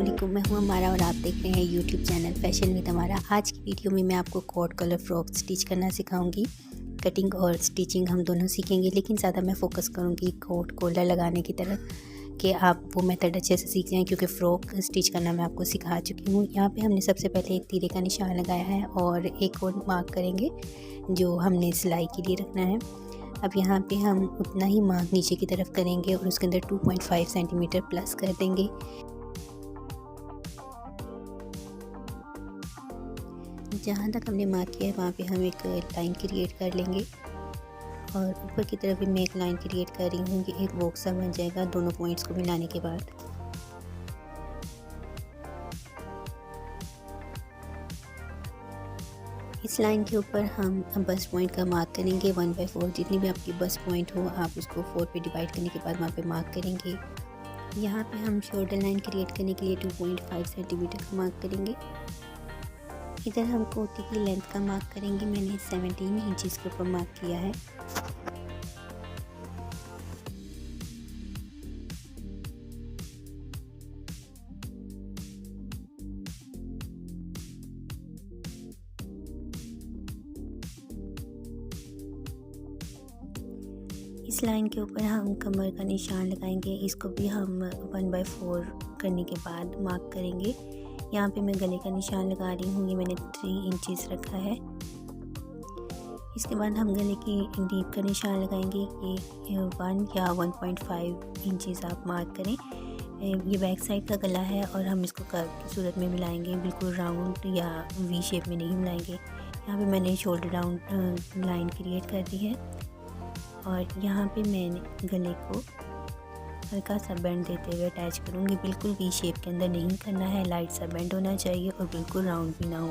वालेकुम, मैं हूँ अमारा और आप देख रहे हैं यूट्यूब चैनल फैशन विद अमारा। आज की वीडियो में मैं आपको कोट कलर फ्रॉक स्टिच करना सिखाऊंगी। कटिंग और स्टिचिंग हम दोनों सीखेंगे, लेकिन ज़्यादा मैं फोकस करूँगी कोट कॉलर लगाने की तरफ कि आप वो मेथड अच्छे से सीख जाएँ, क्योंकि फ़्रॉक स्टिच करना मैं आपको सिखा चुकी हूँ। यहाँ पे हमने सबसे पहले एक तीरे का निशान लगाया है और एक और मार्क करेंगे जो हमने सिलाई के लिए रखना है। अब यहाँ पे हम उतना ही मार्क नीचे की तरफ करेंगे और उसके अंदर 2.5 सेंटीमीटर प्लस कर देंगे। जहाँ तक हमने मार्क किया है वहाँ पे हम एक लाइन क्रिएट कर लेंगे और ऊपर की तरफ भी मैं एक लाइन क्रिएट कर रही हूँ कि एक बॉक्स सा बन जाएगा दोनों पॉइंट्स को मिलाने के बाद। इस लाइन के ऊपर हम बस पॉइंट का मार्क करेंगे 1/4। जितनी भी आपकी बस पॉइंट हो आप उसको 4 पे डिवाइड करने के बाद वहाँ पे मार्क करेंगे। यहाँ पे हम शोल्डर लाइन क्रिएट करने के लिए 2.5 सेंटीमीटर का मार्क करेंगे। इधर हम कोटी की लेंथ का मार्क करेंगे। मैंने 17 इंचज़ के ऊपर मार्क किया है। इस लाइन के ऊपर हम कमर का निशान लगाएंगे। इसको भी हम 1/4 करने के बाद मार्क करेंगे। यहाँ पे मैं गले का निशान लगा रही हूँ, ये मैंने 3 इंचज़ रखा है। इसके बाद हम गले की डीप का निशान लगाएंगे। ये 1 या 1.5 इंचज़ आप मार्क करें। ये बैक साइड का गला है और हम इसको कर्व की सूरत में मिलाएंगे, बिल्कुल राउंड या वी शेप में नहीं मिलाएंगे। यहाँ पे मैंने शोल्डर राउंड लाइन क्रिएट कर दी है और यहाँ पे मैंने गले को हल्का सा बेंड देते हुए अटैच करूँगी। बिल्कुल वी शेप के अंदर नहीं करना है, लाइट सा बेंड होना चाहिए और बिल्कुल राउंड भी ना हो।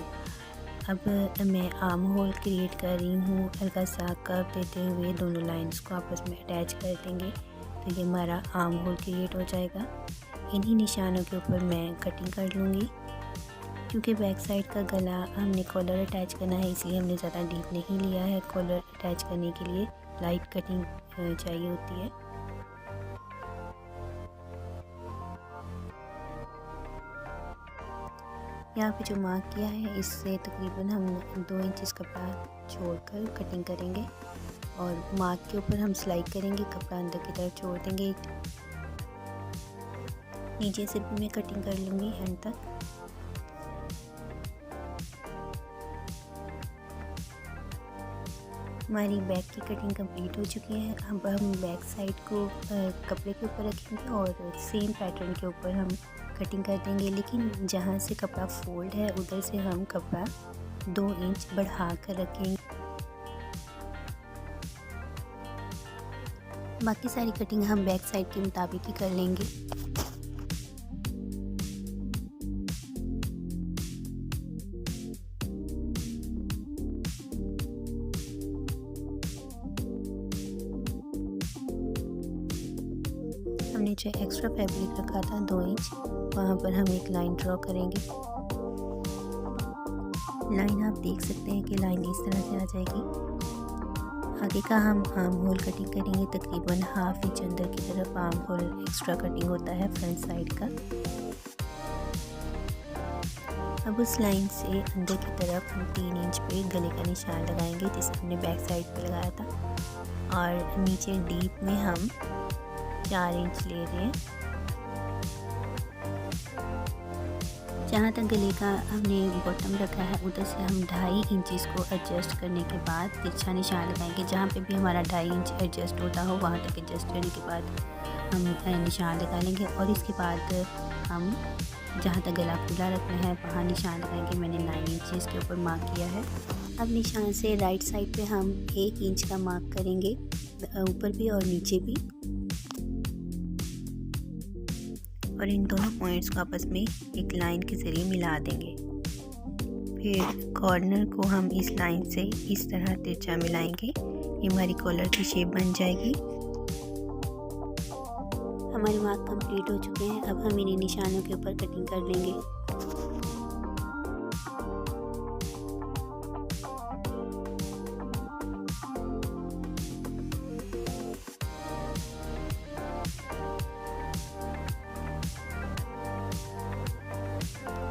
अब मैं आर्म होल क्रिएट कर रही हूँ। हल्का सा कर्व देते हुए दोनों लाइंस को आपस में अटैच कर देंगे तो ये हमारा आर्म होल क्रिएट हो जाएगा। इन्हीं निशानों के ऊपर मैं कटिंग कर लूँगी। क्योंकि बैक साइड का गला हमने कॉलर अटैच करना है, इसलिए हमने ज़्यादा डीप नहीं लिया है। कॉलर अटैच करने के लिए लाइट कटिंग चाहिए होती है। यहाँ पे जो मार्क किया है इससे तकरीबन हम 2 इंचज़ कपड़ा छोड़कर कटिंग करेंगे और मार्क के ऊपर हम सिलाई करेंगे। कपड़ा अंदर की तरफ छोड़ देंगे। नीचे से भी मैं कटिंग कर लूँगी एंड तक। हमारी बैक की कटिंग कंप्लीट हो चुकी है। अब हम बैक साइड को कपड़े के ऊपर रखेंगे और सेम पैटर्न के ऊपर हम कटिंग कर देंगे, लेकिन जहाँ से कपड़ा फोल्ड है उधर से हम कपड़ा 2 इंच बढ़ा कर रखेंगे। बाकी सारी कटिंग हम बैक साइड के मुताबिक ही कर लेंगे। हमने जो एक्स्ट्रा फैब्रिक रखा था 2 इंच, वहाँ पर हम एक लाइन ड्रॉ करेंगे। लाइन आप देख सकते हैं कि लाइन इस तरह से आ जाएगी। आगे का हम आर्म होल कटिंग करेंगे। तकरीबन 1/2 इंच अंदर की तरफ आर्म होल एक्स्ट्रा कटिंग होता है फ्रंट साइड का। अब उस लाइन से अंदर की तरफ हम 3 इंच पे गले का निशान लगाएंगे, जिसे हमने बैक साइड पे लगाया था। और नीचे डीप में हम 4 इंच ले रहे हैं। जहाँ तक गले का हमने बॉटम रखा है उधर से हम 2.5 इंचज़ को एडजस्ट करने के बाद तिरछा निशान लगाएंगे। जहाँ पे भी हमारा 2.5 इंच एडजस्ट होता हो वहाँ तक एडजस्ट करने के बाद हम निशान लगा लेंगे और इसके बाद हम जहाँ तक गला खुला रखना है वहाँ निशान लगाएंगे। मैंने 9 इंचज़ के ऊपर मार्क किया है। अब निशान से राइट साइड पे हम 1 इंच का मार्क करेंगे, ऊपर भी और नीचे भी, और इन दोनों पॉइंट्स को आपस में एक लाइन के ज़रिए मिला देंगे। फिर कॉर्नर को हम इस लाइन से इस तरह तिरछा मिलाएंगे। ये हमारी कॉलर की शेप बन जाएगी। हमारे मार्क कंप्लीट हो चुके हैं। अब हम इन्हीं निशानों के ऊपर कटिंग कर लेंगे।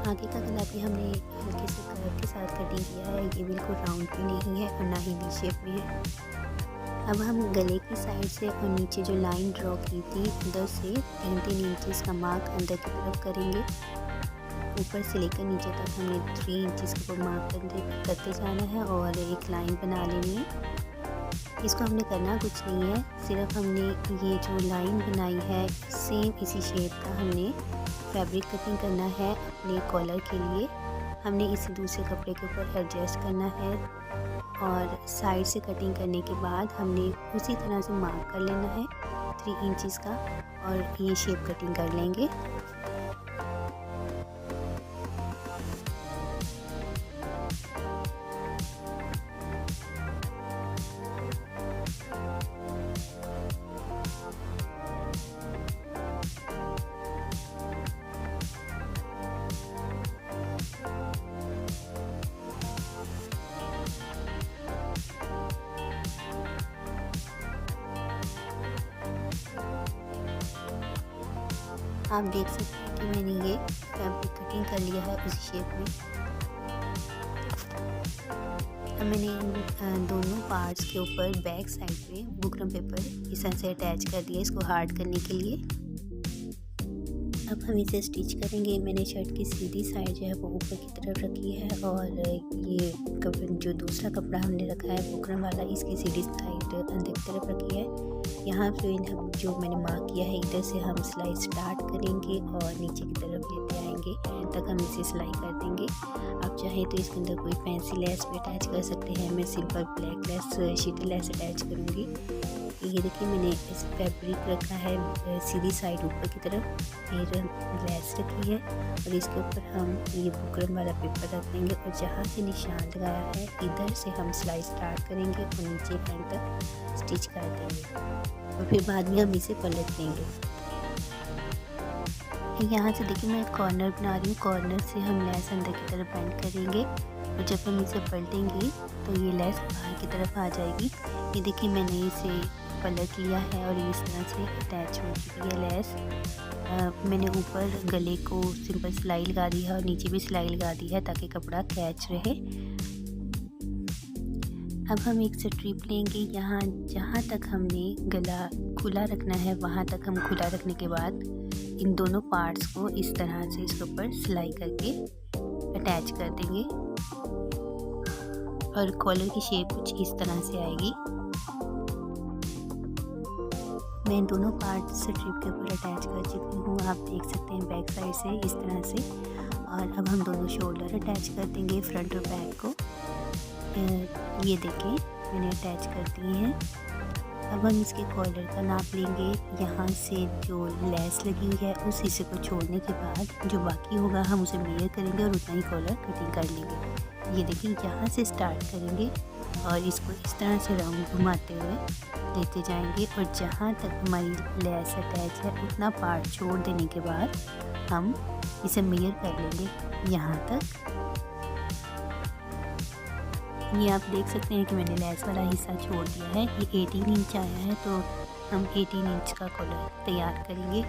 आगे का गला भी हमने हल्के से कर्व के साथ कटिंग किया है, ये बिल्कुल राउंड भी नहीं है और ना ही वी शेप में है। अब हम गले की साइड से और नीचे जो लाइन ड्रॉ की थी उधर से 3-3 इंचेस का मार्क अंदर की तरफ करेंगे। ऊपर से लेकर नीचे तक हमने 3 इंचेस का मार्क करते जाना है और एक लाइन बना लेनी है। इसको हमने करना कुछ नहीं है, सिर्फ हमने ये जो लाइन बनाई है सेम इसी शेप का हमने फैब्रिक कटिंग करना है अपने कॉलर के लिए। हमने इसे दूसरे कपड़े के ऊपर एडजस्ट करना है और साइड से कटिंग करने के बाद हमने उसी तरह से मार्क कर लेना है 3 इंचेस का और ये शेप कटिंग कर लेंगे। आप देख सकते हैं कि मैंने ये फैब्रिक कटिंग कर लिया है उसी शेप में। अब मैंने इन दोनों पार्ट्स के ऊपर बैक साइड पे बुकरम पेपर इस तरह से अटैच कर दिया इसको हार्ड करने के लिए। अब हम इसे स्टिच करेंगे। मैंने शर्ट की सीधी साइड जो है वो ऊपर की तरफ रखी है और ये जो दूसरा कपड़ा हमने रखा है बुकरम वाला इसकी सीधी साइड अंदर की तरफ रखी है। यहाँ पे हम जो मैंने मार्क किया है इधर से हम सिलाई स्टार्ट करेंगे और नीचे की तरफ लेते आएंगे, एंड तक हम इसे सिलाई कर देंगे। आप चाहे तो इसके अंदर कोई फैंसी लेस भी अटैच कर सकते हैं। मैं सिंपल ब्लैक लेस शीटी लेस अटैच करूँगी। ये देखिए मैंने इस फैब्रिक रखा है सीधी साइड ऊपर की तरफ, फिर लेस रखी है और इसके ऊपर हम ये बुकरम वाला पेपर रख देंगे और जहाँ से निशान लगाया है इधर से हम सिलाई स्टार्ट करेंगे और नीचे एंड तक स्टिच कर देंगे और फिर बाद में हम इसे पलट देंगे। यहाँ से देखिए मैं कॉर्नर बना रही हूँ, कॉर्नर से हम लेस अंदर की तरफ बेंड करेंगे और जब हम इसे पलटेंगे तो ये लेस बाहर की तरफ आ जाएगी। ये देखिए मैंने इसे पलट लिया है और इस तरह से अटैच हो चुकी है लेस। मैंने ऊपर गले को सिंपल सिलाई लगा दी है और नीचे भी सिलाई लगा दी है ताकि कपड़ा कैच रहे। अब हम एक स्ट्रिप लेंगे, यहाँ जहाँ तक हमने गला खुला रखना है वहाँ तक हम खुला रखने के बाद इन दोनों पार्ट्स को इस तरह से इसके ऊपर सिलाई करके अटैच कर देंगे और कॉलर की शेप कुछ इस तरह से आएगी। मैं दोनों पार्ट स्ट्रिप के ऊपर अटैच कर चुकी हूँ, आप देख सकते हैं बैक साइड से इस तरह से। और अब हम दोनों शोल्डर अटैच कर देंगे फ्रंट और बैक को। ये देखें मैंने अटैच कर दिए हैं। अब हम इसके कॉलर का नाप लेंगे। यहाँ से जो लेस लगी हुई है उस हिस्से को छोड़ने के बाद जो बाकी होगा हम उसे मेजर करेंगे और उतना ही कॉलर कटिंग कर लेंगे। ये देखिए यहाँ से स्टार्ट करेंगे और इसको इस तरह से राउंड घुमाते हुए लेते जाएंगे और जहाँ तक हमारी लेस अटैच है उतना पार्ट छोड़ देने के बाद हम इसे मेजर कर लेंगे यहाँ तक। ये आप देख सकते हैं कि मैंने लेस वाला हिस्सा छोड़ दिया है। ये 18 इंच आया है तो हम 18 इंच का कॉलर तैयार करेंगे।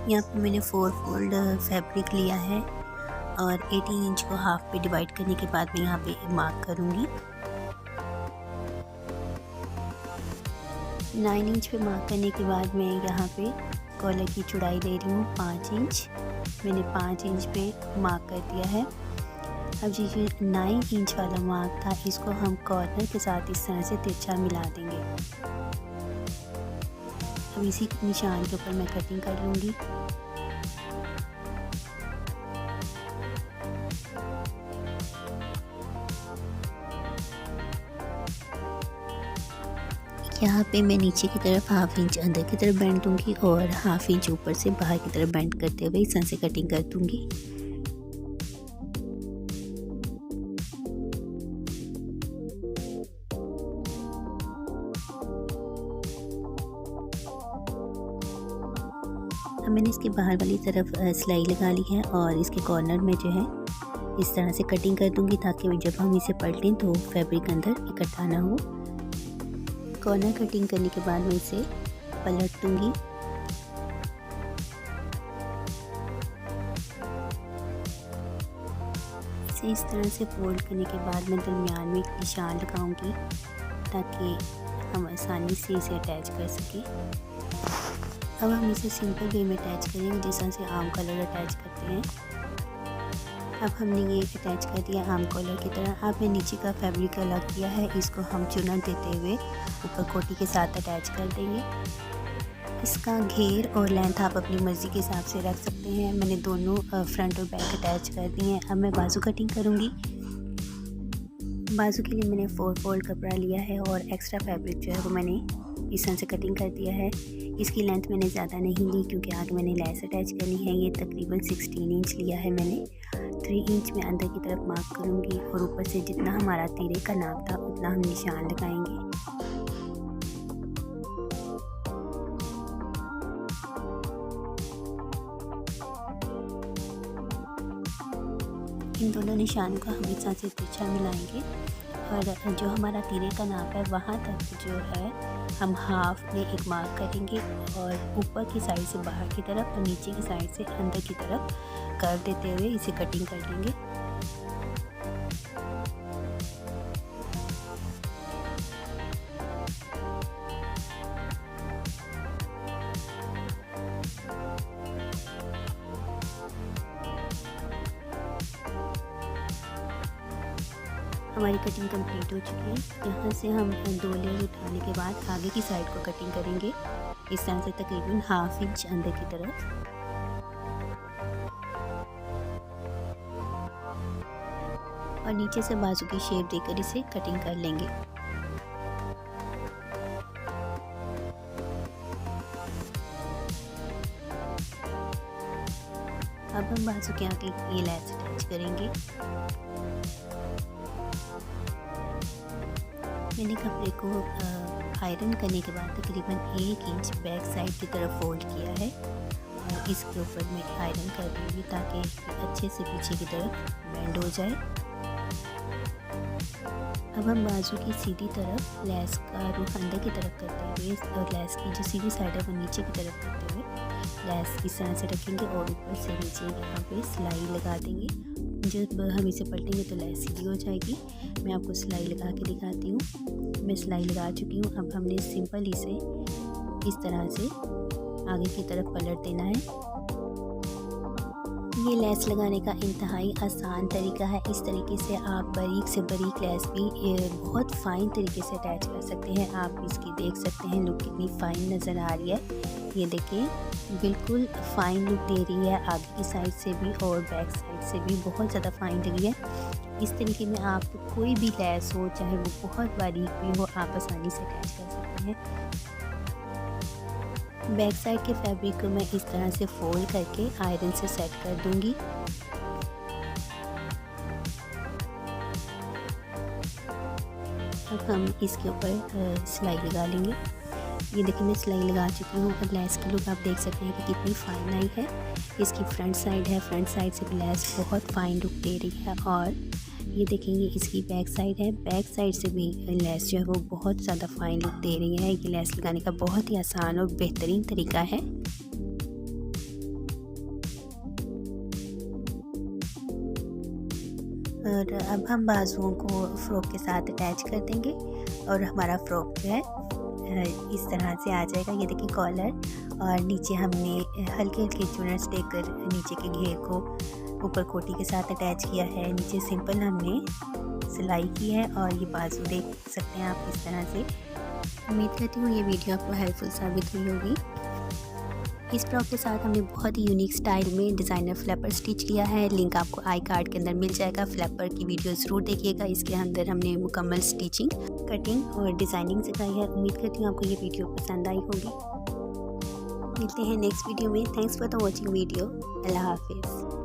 यहाँ पे मैंने 4 फोल्ड फैब्रिक लिया है और 18 इंच को हाफ पे डिवाइड करने के बाद मैं यहाँ पे मार्क करूँगी। 9 इंच पे मार्क करने के बाद मैं यहाँ पे कॉलर की चौड़ाई ले रही हूँ 5 इंच। मैंने 5 इंच पे मार्क कर दिया है। अब जो 9 इंच वाला मार्क था इसको हम कॉर्नर के साथ इस तरह से तिरछा मिला देंगे। अब इसी निशान के ऊपर मैं कटिंग कर लूँगी। यहाँ पे मैं नीचे की तरफ हाफ इंच अंदर की तरफ बेंड दूँगी और हाफ इंच ऊपर से बाहर की तरफ बेंड करते हुए इस तरह से कटिंग कर दूँगी। अब मैंने इसके बाहर वाली तरफ सिलाई लगा ली है और इसके कॉर्नर में जो है इस तरह से कटिंग कर दूँगी ताकि जब हम इसे पलटें तो फैब्रिक अंदर इकट्ठा ना हो। कॉर्नर कटिंग करने के बाद मैं इसे पलट दूँगी। इसे इस तरह से फोल्ड करने के बाद मैं दरमियान में एक निशान लगाऊंगी ताकि हम आसानी से इसे अटैच कर सकें। अब हम इसे सिंपल वे में अटैच करेंगे जिस तरह से आम कलर अटैच करते हैं। अब हमने ये अटैच कर दिया आम कॉलर की तरह। अब मैं नीचे का फैब्रिक अलग किया है, इसको हम चुना देते हुए ऊपर कोटी के साथ अटैच कर देंगे। इसका घेर और लेंथ आप अपनी मर्ज़ी के हिसाब से रख सकते हैं। मैंने दोनों फ्रंट और बैक अटैच कर दिए हैं। अब मैं बाजू कटिंग करूँगी। बाजू के लिए मैंने 4 फोल्ड कपड़ा लिया है और एक्स्ट्रा फैब्रिक जो है वो मैंने इस तरह से कटिंग कर दिया है। इसकी लेंथ मैंने ज़्यादा नहीं ली क्योंकि आगे मैंने लेस अटैच करनी है। ये तकरीबन 16 इंच लिया है मैंने। 3 इंच में अंदर की तरफ मार्क करूँगी और ऊपर से जितना हमारा तीरे का नाप था उतना हम निशान लगाएंगे। इन दोनों निशान को हम इस तरह से तिरछा मिलाएंगे और जो हमारा तीरे का नाप है वहाँ तक जो है हम हाफ में एक मार्क करेंगे और ऊपर की साइड से बाहर की तरफ और नीचे की साइड से अंदर की तरफ कर देते हुए इसे कटिंग कर लेंगे। हमारी कटिंग कंप्लीट हो चुकी है। यहाँ से हम 2 लेयर उठाने के बाद आगे की साइड को कटिंग करेंगे इस तरह से तकरीबन हाफ इंच अंदर की तरफ। और नीचे से बाजू की शेप देकर इसे कटिंग कर लेंगे। अब हम बाजू के आगे ये लेस अटैच करेंगे। मैंने कपड़े को आयरन करने के बाद तकरीबन 1 इंच बैक साइड की तरफ फोल्ड किया है और इसके ऊपर मैं आयरन कर दूँगी ताकि अच्छे से पीछे की तरफ बेंड हो जाए। अब हम बाजू की सीधी तरफ लेस का रुख अंदर की तरफ करते हुए और लेस की जो सीधी साइड है वो नीचे की तरफ करते हुए लेस इस तरह से रखेंगे और ऊपर से नीचे यहाँ पे सिलाई लगा देंगे। जब हम इसे पलटेंगे तो लेस सीधी हो जाएगी। मैं आपको सिलाई लगा के दिखाती हूँ। मैं सिलाई लगा चुकी हूँ। अब हमने सिंपल इसे इस तरह से आगे की तरफ पलट देना है। ये लेस लगाने का इंतहाई आसान तरीका है। इस तरीके से आप बारीक से बारीक लेस भी बहुत फ़ाइन तरीके से अटैच कर सकते हैं। आप इसकी देख सकते हैं लुक कितनी फ़ाइन नज़र आ रही है। ये देखिए बिल्कुल फ़ाइन लुक दे रही है, आगे की साइड से भी और बैक साइड से भी बहुत ज़्यादा फ़ाइन लगी है। इस तरीके में आप कोई भी लेस हो चाहे वो बहुत बारीक भी हो आप आसानी से अटैच कर सकते हैं। बैक साइड के फैब्रिक को मैं इस तरह से फोल्ड करके आयरन से सेट कर दूंगी। अब हम इसके ऊपर सिलाई लगा लेंगे। ये देखिए मैं सिलाई लगा चुकी हूँ और लेस की लुक आप देख सकते हैं कि कितनी फ़ाइन आई है। इसकी फ्रंट साइड है, फ्रंट साइड से भी लेस बहुत फ़ाइन लुक दे रही है। और ये देखेंगे इसकी बैक साइड है, बैक साइड से भी लेस जो है वो बहुत ज़्यादा फ़ाइन लुक दे रही है। ये लेस लगाने का बहुत ही आसान और बेहतरीन तरीका है। और अब हम बाजुओं को फ़्रॉक के साथ अटैच कर देंगे और हमारा फ़्रॉक जो है इस तरह से आ जाएगा। ये देखिए कॉलर और नीचे हमने हल्के हल्के चुनर्स देकर नीचे के घेर को ऊपर कोटी के साथ अटैच किया है। नीचे सिंपल हमने सिलाई की है और ये बाजू देख सकते हैं आप इस तरह से। उम्मीद करती हूँ ये वीडियो आपको हेल्पफुल साबित हुई होगी। इस फ्रॉक के साथ हमने बहुत ही यूनिक स्टाइल में डिज़ाइनर फ्लैपर स्टिच किया है। लिंक आपको आई कार्ड के अंदर मिल जाएगा। फ्लैपर की वीडियो ज़रूर देखिएगा। इसके अंदर हमने मुकम्मल स्टिचिंग, कटिंग और डिज़ाइनिंग सिखाई है। उम्मीद करती हूँ आपको ये वीडियो पसंद आई होगी। मिलते हैं नेक्स्ट वीडियो में। Thanks for the watching video. अल्लाह हाफिज़।